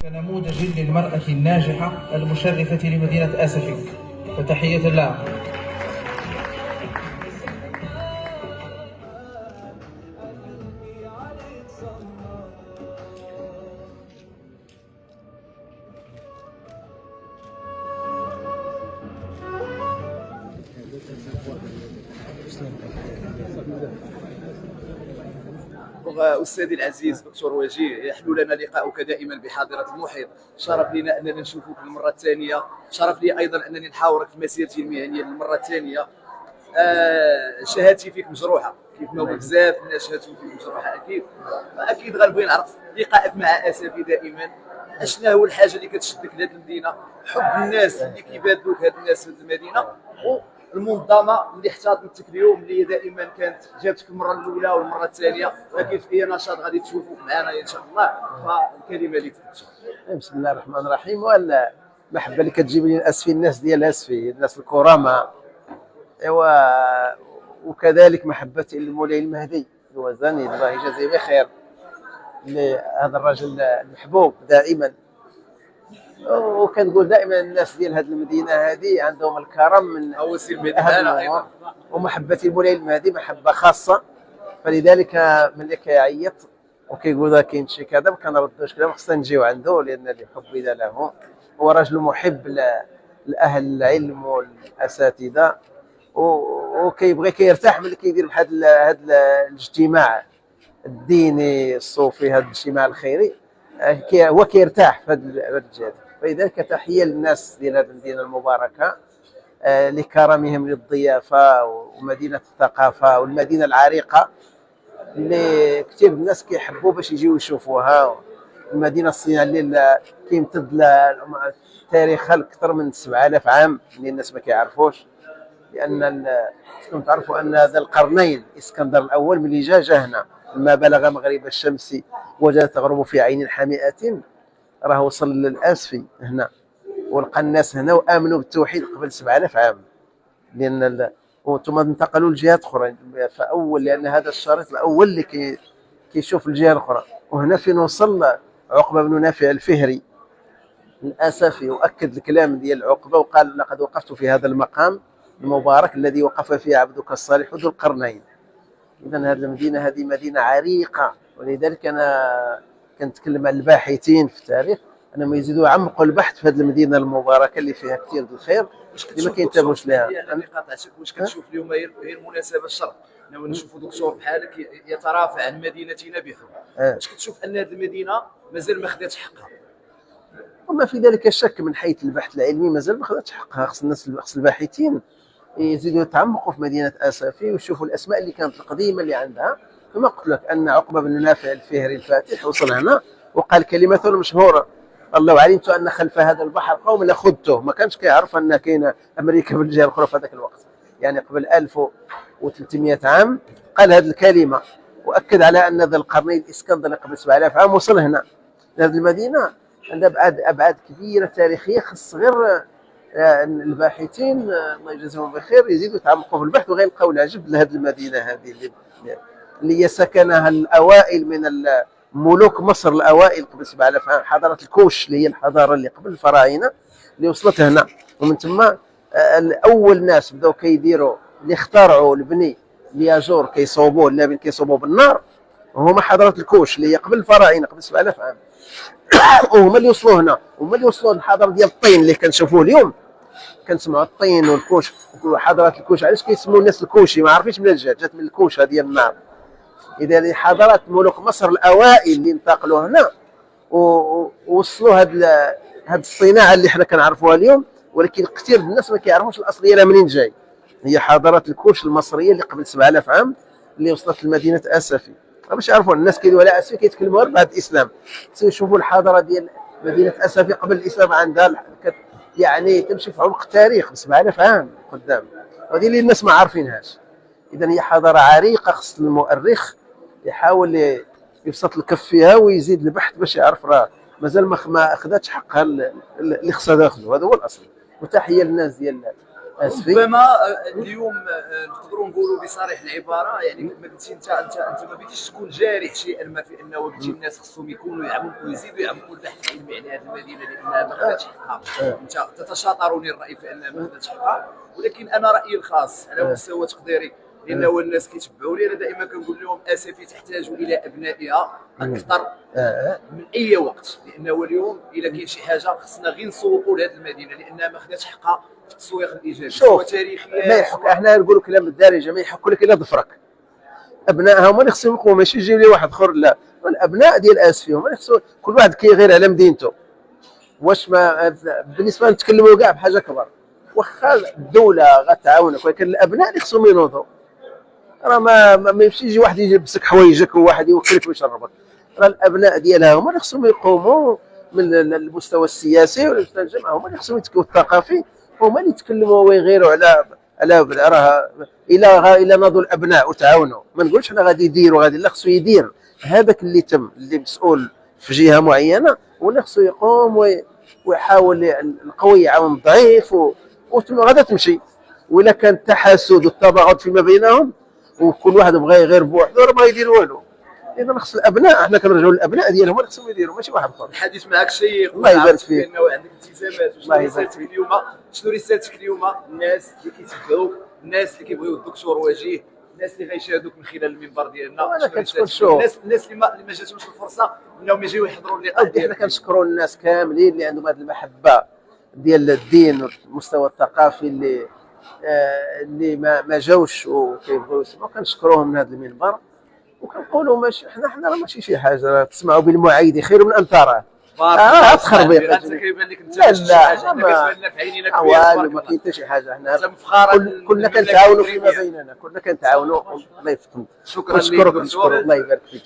كنموذج للمرأة الناجحة المشرفة لمدينة آسفك، فتحية لها. أستاذي العزيز دكتور وجيه، يحلو لنا لقاؤك دائما بحاضرة المحيط. شرف لنا أننا نشوفك للمرة الثانية، شرف لي أيضا أنني نحاورك في مسيرتي المهنية للمرة الثانية. شهادتي فيك مجروحة كيف ما بزاف الناس شهادتهم فيك مجروحة. أكيد غنبغي نعرف لقائك مع أسفي دائما، اشنا هو الحاجة اللي كتشدك لهذه المدينة؟ حب الناس اللي كيبادلوك هاد الناس في المدينة، المنظمه اللي احتضنتك اليوم اللي دائما كانت جابتك المره الاولى والمره الثانيه، ولكن في اي نشاط غادي تشوفوك معنا ان شاء الله. فالكلمه لك. بسم الله الرحمن الرحيم. ولا المحبه اللي كتجيب لي الاسفي، الناس ديال اسفي، الناس الكرامه، ايوا، وكذلك محبتي للمولاي المهدي الوزاني، الله يجازيه بخير، لهذا الرجل المحبوب دائما. وكنقول دائما الناس ديال هذه المدينه هذه عندهم الكرم من اهم الامور، ومحبتي لمولاي المهدي محبه خاصه. فلذلك ملي كيعيط وكيقول كاين شي كذا ما كنردوش كلام، خصنا نجيو عنده لان لحبنا له. هو رجل محب لاهل العلم والاساتذه، وكيبغي كيرتاح ملي كيدير بحال هذا الاجتماع الديني الصوفي، هذا الاجتماع الخيري. هو كيرتاح في هذا الجهه. فلذلك تحيه للناس ديال هذه المدينه المباركه لكرمهم للضيافه ومدينه الثقافه والمدينه العريقه اللي كثير الناس كيحبوا باش يجيو يشوفوها. المدينه الصينيه اللي كيمتد تاريخها اكثر من 7000 عام اللي الناس ما كيعرفوش. لان كنتم تعرفوا ان ذا القرنين اسكندر الاول ملي جا هنا، لما بلغ مغرب الشمس وجد تغرب في عين حمئة، راه وصل للاسفي هنا ولقى الناس هنا وامنوا بالتوحيد قبل 7000 عام. لان ثم انتقلوا لجهات اخرى فاول، لان هذا الشريط الاول اللي كيشوف الجهه الاخرى. وهنا فين وصل عقبه بن نافع الفهري الاسفي، واكد الكلام ديال عقبه وقال: لقد وقفت في هذا المقام المبارك الذي وقف فيه عبدك الصالح ذو القرنين. اذا هذه المدينه هذه مدينه عريقه، ولذلك انا كنتكلم عن الباحثين في التاريخ انهم يزيدوا يعمقوا البحث في هذه المدينه المباركه اللي فيها كثير ديال الخير اللي ما كينتبهوش لها. انا قاطعتك، واش كتشوف اليوم هي المناسبه الشرط انه نشوفوا دكتور بحالك يترافع عن مدينتنا بحب؟ واش كتشوف ان هذه المدينه مازال ما خداتش حقها؟ وما في ذلك الشك من حيث البحث العلمي مازال ما خداتش حقها. خص الباحثين يزيدوا يتعمقوا في مدينه اسفي ويشوفوا الاسماء اللي كانت القديمه اللي عندها. كما قلت لك ان عقبه بن نافع الفهري الفاتح وصل هنا وقال كلمه مشهوره: الله علمت ان خلف هذا البحر قوم لخذته. ما كانش كيعرف ان كاينه امريكا في الجهه الاخرى في هذاك الوقت، يعني قبل 1300 عام قال هذه الكلمه، واكد على ان ذا القرنين الاسكندر قبل 7000 عام وصل هنا. هذه المدينه عندها ابعاد كبيره تاريخيه، خص غير الباحثين الله يجزاهم بخير يزيدوا يتعمقوا في البحث وغيلقاو العجب لهذه المدينه هذه اللي سكنها الاوائل من ملوك مصر الاوائل قبل 7000 عام. حضاره الكوش اللي هي الحضاره اللي قبل الفراعنه اللي وصلت هنا، ومن ثم اول ناس بداو كيديروا اللي اخترعوا البني الياجور كيصوبوه، اللبن كيصوبوه بالنار، وهما حضاره الكوش اللي هي قبل الفراعنه قبل 7000 عام. وهما اللي وصلوا هنا، وهما اللي وصلوا للحضاره ديال الطين اللي كنشوفوه اليوم. كنسمعوا الطين والكوش، حضاره الكوش. علاش كيسموا الناس الكوشي؟ ما عارفينش منين جات من الكوش هذه النار. اذا حضارات ملوك مصر الاوائل اللي انتقلوا هنا ووصلوا هذه الصناعه اللي حنا كنعرفوها اليوم، ولكن كثير الناس ما كيعرفوش الاصل ديالها منين جاي. هي حضاره الكوش المصريه اللي قبل 7000 عام اللي وصلت لمدينه اسفي. باش يعرفوا الناس كيدويو على اسفي كيتكلموا بعد الاسلام، يشوفوا الحضاره ديال مدينه اسفي قبل الاسلام عندها يعني تمشي في عمق التاريخ 7000 عام قدام، وهذه اللي الناس ما عارفينهاش. اذا هي حضاره عريقه، خص المؤرخ يحاول يبسط الكف فيها ويزيد البحث باش يعرف راه مازال ما اخذتش حقها اللي خصها تاخذه. هذا هو الاصل. وتحيه للناس ديال اسفي. ربما اليوم نقدروا نقولوا بصريح العباره، يعني كما قلتي انت ما بديتش تكون جارح شيئا ما في انه قلتي الناس خصهم يكونوا يعمقوا يزيدوا يعمقوا البحث العلمي على هذه المدينه لانها ما خداتش حقها. انت تتشاطرني الراي في انها ما خداتش حقها، ولكن انا رايي الخاص على مستوى تقديري، لانه الناس كيتبعوني انا دائما كنقول لهم اسفي تحتاج الى ابنائها اكثر من اي وقت، لانه اليوم الا كاين شي حاجه خصنا غير نسوقوا لهذه المدينه لانها ما خداتش حقها في التسويق الايجابي سواء تاريخيا. ما يحك احنا نقولوا كلام الدارجه، ما يحكوا لك الا ظفرك. ابنائها هما اللي خصهم يقوموا، ماشي يجيب لي واحد اخر، لا الابناء ديال اسفي هما اللي خصهم، كل واحد كيغير على مدينته. واش ما بالنسبه نتكلموا كاع بحاجه كبر، واخا الدوله غتعاونك ولكن الابناء اللي خصهم ينوضوا. راه ما يمشي يجي واحد يلبسك حوايجك وواحد يوكلك ويشربك، راه الابناء ديالها هما اللي خصهم يقوموا من المستوى السياسي والمستوى الجماعي، هما اللي خصهم يتكلموا الثقافي، هما اللي يتكلموا ويغيروا على راه الا ناضوا الابناء وتعاونوا. ما نقولش انا غادي يدير وغادي لا، خصو يدير هذاك اللي تم، اللي مسؤول في جهه معينه ولا خصو يقوم ويحاول القوي يعاون الضعيف وغادا تمشي. وإلا كان التحاسد والتباغض فيما بينهم وكل واحد بغى يغير بوحده راه ما يدير والو. اذا خص الابناء، احنا كنرجعوا للابناء ديالهم اللي خصهم يديروا، ماشي واحد اخر. الحديث معك شيق، الله يبارك فيك، لانه عندك التزامات. شنو رسالتك اليوم؟ شنو رسالتك اليوم الناس اللي كيتبعوك، الناس اللي كيبغيو الدكتور وجيه، الناس اللي غيشاهدوك من خلال المنبر ديالنا؟ انا كنشكر شوف الناس اللي ما جاتهمش الفرصه انهم يجيو يحضروا اللقاء ديالنا. احنا كنشكروا الناس كاملين اللي عندهم هذه المحبه ديال الدين والمستوى الثقافي اللي ما جاوش وكيبغيو يسمعوا، كنشكروهم من هذا المنبر وكنقولوا ماشي حنا راه ماشي شي حاجه، تسمعوا بالمعايد خير من ان تراه. تخربيق انت كيبان لك انت لا كتبان لنا في عينينا كبير، والو ما كاين حتى شي حاجه. حنا كنا كنتعاونوا فيما بيننا، كنا كنتعاونوا. الله يفتح. شكرا لك نشكرك الله يبارك فيك.